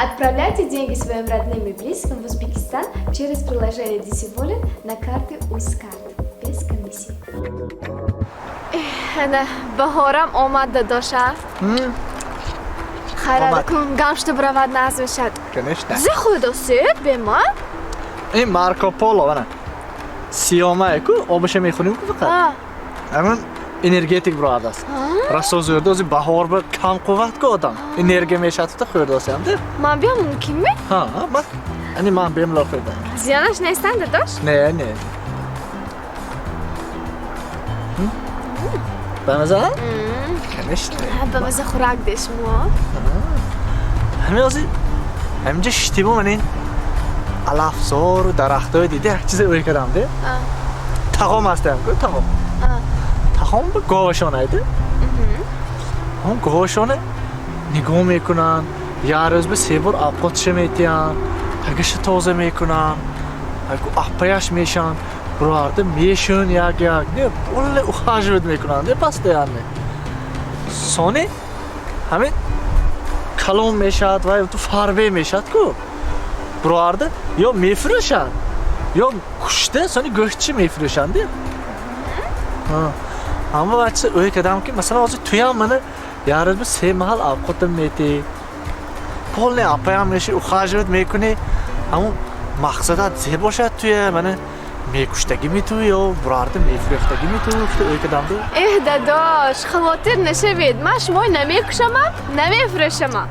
Отправляйте деньги своим родным и близким в Узбекистан через приложение Disivolin на карты Uzcard без комиссии. Ana bahoram omad dosha. Хайрадакум гамшта бравад назмешад. Конечно. Заходу сет бема? این مارکو پولو ونا سیامه کو آبش میخونیم که فقط همون انرژیتیک براد است راستو زورده از بهار به کم قوت که آدم انرژی میشه تو خورده است هم ده من بیام ممکن می؟ ها بس یعنی من بیم لا خورده زیانش نیستن داداش؟ نه نه بمزه؟ کنش نه بمزه خوراک دشمو همین ازی همینجا شتیبو منین علفزار و درختای دیده هر چیز اوی کردم ده تقام هستم که تقام به گاوشانه ده هم گاوشانه نگاه میکنن یه روز به 3 بار آبقاتش میتیان هگش تازه میکنن هگو اپایش میشن برارده میشون یک نه بله اخاجبت میکنن ده پس ده یعنی سانی همین کلام میشد و تو فاربه میشد که برارده یا میفروشن یا کشته سانی گوشتچی میفروشن ده اما بچه اوی کدام که مثلا از توی هم منه یه روز به 3 محل آبقاتم میتی پول نه اپایم میشه و خواهجبت میکنی اما مقصدت زی باشد توی منه میکشتگی میتوی یا برارده میفروختگی میتوی اوی کدام ده داداش خواطر نشوید من شمای نمیکشم نمیفروشم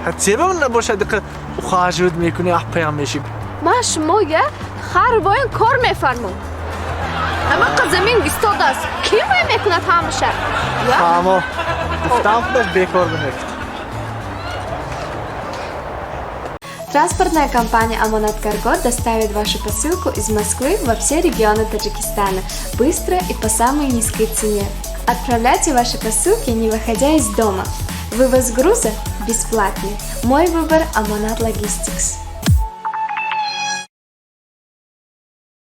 حتی به من نباشد که خواهجبت میکنی اپایم میشی من شمای خر باید کار میفرمم اما قزمین بیستاد است کی باید میکند همشه اما گفتم خودش بیکار بنفت Транспортная компания Amonat Cargo доставит вашу посылку из Москвы во все регионы Таджикистана быстро и по самой низкой цене. Отправляйте ваши посылки, не выходя из дома. Вывоз груза бесплатный. Мой выбор Amonat Logistics.